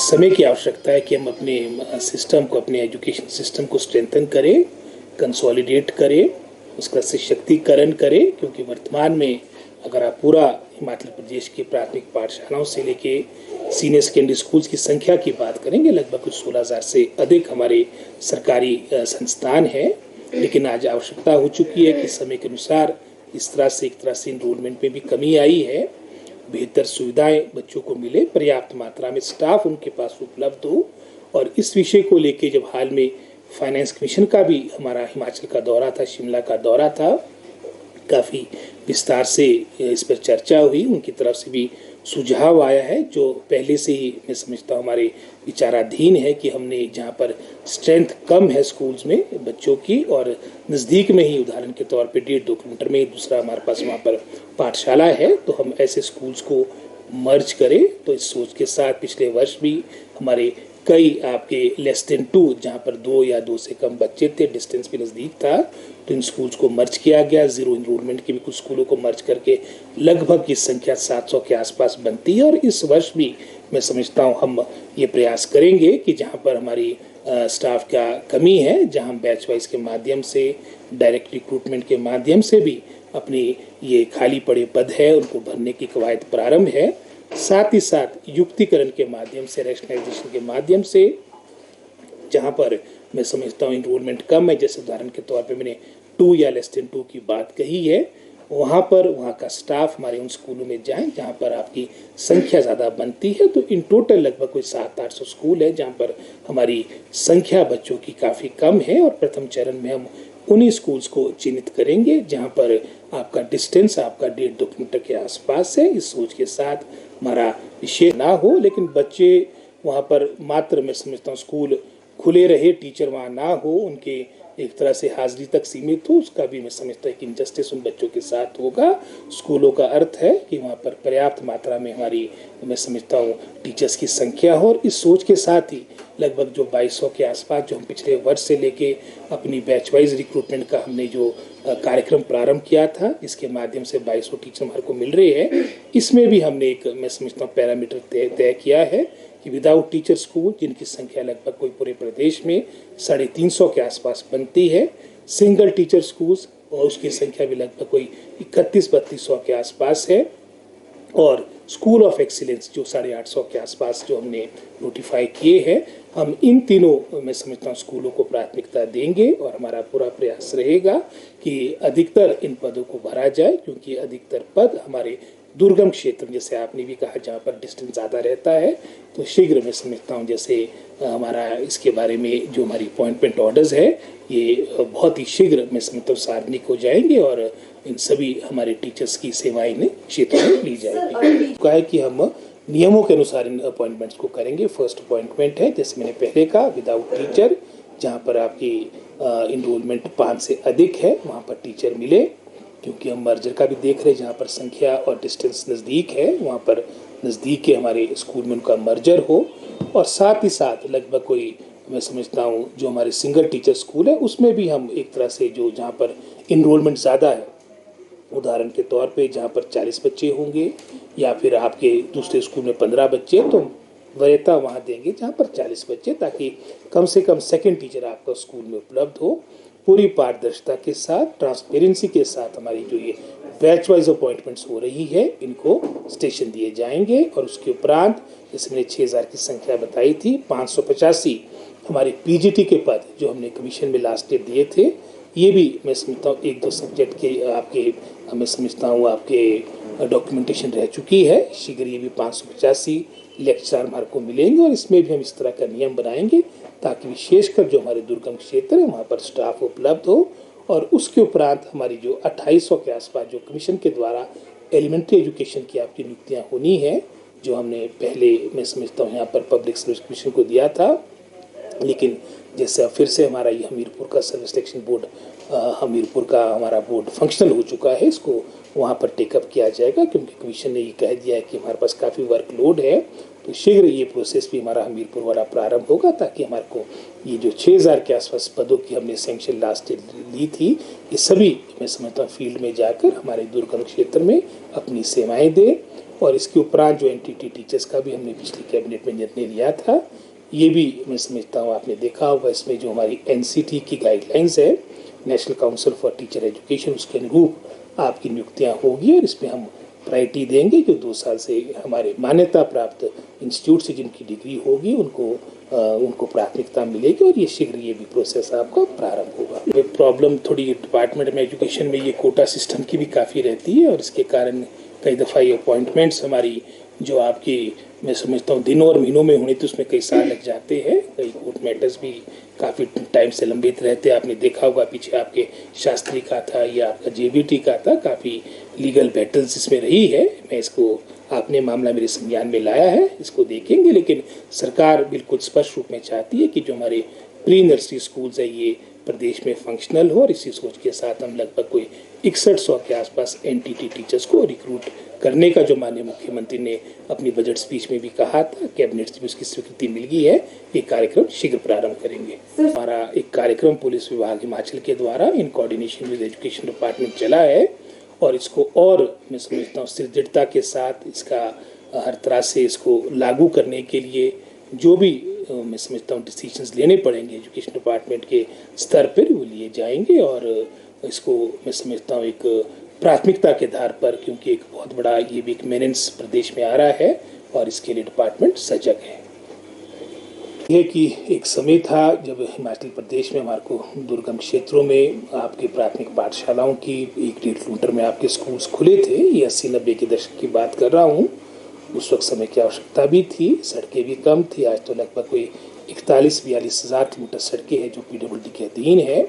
समय की आवश्यकता है कि हम अपने सिस्टम को, अपने एजुकेशन सिस्टम को स्ट्रेंथन करें, कंसोलिडेट करें, उसका सशक्तिकरण करें, क्योंकि वर्तमान में अगर आप पूरा हिमाचल प्रदेश की प्राथमिक पाठशालाओं से लेके सीनियर सेकेंडरी स्कूल्स की संख्या की बात करेंगे, लगभग कुछ 16,000 से अधिक हमारे सरकारी संस्थान हैं। लेकिन आज आवश्यकता हो चुकी है कि समय के अनुसार इस तरह से, एक तरह से इनरोलमेंट में भी कमी आई है। बेहतर सुविधाएं बच्चों को मिले, पर्याप्त मात्रा में स्टाफ उनके पास उपलब्ध हो। और इस विषय को लेके जब हाल में फाइनेंस कमीशन का भी हमारा हिमाचल का दौरा था, शिमला का दौरा था, काफ़ी विस्तार से इस पर चर्चा हुई। उनकी तरफ से भी सुझाव आया है, जो पहले से ही मैं समझता हूँ हमारे विचाराधीन है, कि हमने जहाँ पर स्ट्रेंथ कम है स्कूल्स में बच्चों की, और नज़दीक में ही उदाहरण के तौर पे 1.5-2 किलोमीटर में दूसरा हमारे पास वहाँ पर पाठशाला है, तो हम ऐसे स्कूल्स को मर्ज करें। तो इस सोच के साथ पिछले वर्ष भी हमारे कई आपके लेस देन 2, जहाँ पर 2 या 2 से कम बच्चे थे, डिस्टेंस भी नज़दीक था, तो इन स्कूल्स को मर्ज किया गया। जीरो इनरोलमेंट के भी कुछ स्कूलों को मर्ज करके लगभग की संख्या 700 के आसपास बनती है। और इस वर्ष भी मैं समझता हूँ हम ये प्रयास करेंगे कि जहाँ पर हमारी स्टाफ का कमी है, जहाँ बैच वाइज के माध्यम से, डायरेक्ट रिक्रूटमेंट के माध्यम से भी अपनी ये खाली पड़े पद है उनको भरने की कवायद प्रारंभ है। साथ ही साथ युक्तिकरण के माध्यम से, रैशनलाइजेशन के माध्यम से, जहाँ पर मैं समझता हूँ इनरोलमेंट कम है, जैसे उदाहरण के तौर पे मैंने 2 या लेस देन 2 की बात कही है, वहाँ पर वहाँ का स्टाफ हमारे उन स्कूलों में जाए जहाँ पर आपकी संख्या ज़्यादा बनती है। तो इन टोटल लगभग कोई 700-800 स्कूल है जहाँ पर हमारी संख्या बच्चों की काफ़ी कम है, और प्रथम चरण में हम उन्हीं स्कूल्स को चिन्हित करेंगे जहाँ पर आपका डिस्टेंस आपका 1.5-2 किलोमीटर के आसपास है। इस सोच के साथ हमारा विषय ना हो, लेकिन बच्चे वहाँ पर मात्र, मैं समझता हूँ स्कूल खुले रहे, टीचर वहाँ ना हो, उनके एक तरह से हाजिरी तक सीमित हो, उसका भी मैं समझता हूँ कि इनजस्टिस उन बच्चों के साथ होगा। स्कूलों का अर्थ है कि वहाँ पर पर्याप्त मात्रा में हमारी, मैं समझता हूँ, टीचर्स की संख्या हो। और इस सोच के साथ ही लगभग जो 2200 के आसपास जो हम पिछले वर्ष से लेके अपनी बैच वाइज रिक्रूटमेंट का हमने जो कार्यक्रम प्रारंभ किया था, जिसके माध्यम से 2200 टीचर हमारे को मिल रहे हैं, इसमें भी हमने एक, मैं समझता हूँ, पैरामीटर तय किया है कि विदाउट टीचर स्कूल, जिनकी संख्या लगभग कोई पूरे प्रदेश में 350 के आसपास बनती है, सिंगल टीचर स्कूल्स और उसकी संख्या भी लगभग कोई 31-3200 के आसपास है, और स्कूल ऑफ एक्सीलेंस जो 850 के आसपास जो हमने नोटिफाई किए हैं, हम इन तीनों, मैं समझता हूँ, स्कूलों को प्राथमिकता देंगे। और हमारा पूरा प्रयास रहेगा कि अधिकतर इन पदों को भरा जाए, क्योंकि अधिकतर पद हमारे दुर्गम क्षेत्र, जैसे आपने भी कहा, जहाँ पर डिस्टेंस ज़्यादा रहता है, तो शीघ्र मैं समझता हूँ जैसे हमारा इसके बारे में जो हमारी अपॉइंटमेंट ऑर्डर्स है, ये बहुत ही शीघ्र मैं समझता हूँ सार्वजनिक हो जाएंगे, और इन सभी हमारे टीचर्स की सेवाएं इन क्षेत्रों में ली जाएगी। कहा है कि हम नियमों के अनुसार इन अपॉइंटमेंट्स को करेंगे। फर्स्ट अपॉइंटमेंट है, जैसे मैंने पहले कहा, विदाउट टीचर, जहाँ पर आपकी इनरोलमेंट 5 से अधिक है, वहाँ पर टीचर मिले, क्योंकि हम मर्जर का भी देख रहे हैं, जहाँ पर संख्या और डिस्टेंस नज़दीक है, वहाँ पर नज़दीक के हमारे स्कूल में उनका मर्जर हो। और साथ ही साथ लगभग कोई, मैं समझता हूँ, जो हमारे सिंगल टीचर स्कूल है, उसमें भी हम एक तरह से जो जहाँ पर इनरोलमेंट ज़्यादा है, उदाहरण के तौर पे जहाँ पर 40 बच्चे होंगे, या फिर आपके दूसरे स्कूल में 15 बच्चे, तो वरीयता वहाँ देंगे जहाँ पर 40 बच्चे, ताकि कम से कम सेकंड टीचर आपका स्कूल में उपलब्ध हो। पूरी पारदर्शिता के साथ, ट्रांसपेरेंसी के साथ हमारी जो ये बैच वाइज अपॉइंटमेंट्स हो रही है, इनको स्टेशन दिए जाएंगे। और उसके उपरांत, जैसे मैंने 6000 की संख्या बताई थी, 585 हमारे पीजीटी के पद जो हमने कमीशन में लास्ट ईयर दिए थे, ये भी मैं समझता हूँ 1-2 सब्जेक्ट के आपके, मैं समझता हूँ आपके डॉक्यूमेंटेशन रह चुकी है। शीघ्र ये भी 585 लेक्चर हमारे को मिलेंगे, और इसमें भी हम इस तरह का नियम बनाएंगे ताकि विशेषकर जो हमारे दुर्गम क्षेत्र है, वहाँ पर स्टाफ उपलब्ध हो। और उसके उपरांत हमारी जो 2800 के आसपास जो कमीशन के द्वारा एलिमेंट्री एजुकेशन की आपकी नियुक्तियाँ होनी है, जो हमने पहले, मैं समझता हूँ, यहाँ पर पब्लिक सर्विस कमीशन को दिया था, लेकिन जैसे फिर से हमारा ये हमीरपुर का सर्विस सिलेक्शन बोर्ड, हमीरपुर का हमारा बोर्ड फंक्शनल हो चुका है, इसको वहाँ पर टेकअप किया जाएगा, क्योंकि कमीशन ने ये कह दिया है कि हमारे पास काफ़ी वर्कलोड है। तो शीघ्र ये प्रोसेस भी हमारा हमीरपुर वाला प्रारंभ होगा, ताकि हमारे को ये जो 6000 के आसपास पदों की हमने सैंक्शन लास्ट ली थी, ये सभी मैं समझता हूँ फील्ड में जाकर हमारे दुर्गम क्षेत्र में अपनी सेवाएं दें। और इसके उपरांत जो एनटीटी टीचर्स का भी हमने पिछली कैबिनेट में निर्णय लिया था, ये भी मैं समझता हूँ आपने देखा होगा, इसमें जो हमारी एनसीटी की गाइडलाइंस है, national council for teacher education, उसके अनुरूप आपकी नियुक्तियाँ होगी और इसमें हम प्रायोरिटी देंगे। जो 2 साल से हमारे मान्यता प्राप्त इंस्टीट्यूट से जिनकी डिग्री होगी उनको प्राथमिकता मिलेगी और ये शीघ्र ये भी प्रोसेस आपका प्रारंभ होगा। प्रॉब्लम थोड़ी डिपार्टमेंट में एजुकेशन में ये कोटा सिस्टम की भी काफ़ी रहती है और इसके कारण कई दफ़ा ये अपॉइंटमेंट्स हमारी जो आपकी मैं समझता हूँ दिनों और महीनों में होने तो उसमें कई साल लग जाते हैं। कई कोर्ट मैटर्स भी काफ़ी टाइम से लंबित रहते हैं। आपने देखा होगा पीछे आपके शास्त्री का था या आपका जेबीटी का था, काफ़ी लीगल बैटल्स इसमें रही है। मैं इसको आपने मामला मेरे संज्ञान में लाया है, इसको देखेंगे। लेकिन सरकार बिल्कुल स्पष्ट रूप में चाहती है कि जो हमारे प्री नर्सरी स्कूल्स है ये प्रदेश में फंक्शनल हो और इसी सोच के साथ हम लगभग कोई 6100 के आसपास एनटीटी टीचर्स को रिक्रूट करने का जो माननीय मुख्यमंत्री ने अपनी बजट स्पीच में भी कहा था, कैबिनेट से भी उसकी स्वीकृति मिल गई है, ये कार्यक्रम शीघ्र प्रारंभ करेंगे। हमारा एक कार्यक्रम पुलिस विभाग हिमाचल के द्वारा in coordination with education department चला है और इसको और मैं समझता हूँ सुदृढ़ता के साथ इसका हर तरह से इसको लागू करने के लिए जो भी मैं समझता हूँ डिसीजंस लेने पड़ेंगे एजुकेशन डिपार्टमेंट के स्तर पर वो लिए जाएंगे और इसको मैं समझता हूँ एक प्राथमिकता के आधार पर, क्योंकि एक बहुत बड़ा ये भी एक मेनेंस प्रदेश में आ रहा है और इसके लिए डिपार्टमेंट सजग है। ये कि एक समय था जब हिमाचल प्रदेश में हमारे को दुर्गम क्षेत्रों में आपके प्राथमिक पाठशालाओं की 1-1.5 किलोमीटर में आपके स्कूल्स खुले थे। ये 80-90 के दशक की बात कर रहा हूँ। उस वक्त समय की आवश्यकता भी थी, सड़कें भी कम थी। आज तो लगभग कोई 41-42 हज़ार किलोमीटर सड़कें हैं जो पीडब्ल्यूडी के अधीन है।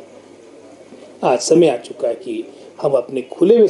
आज समय आ चुका है कि हम अपने खुले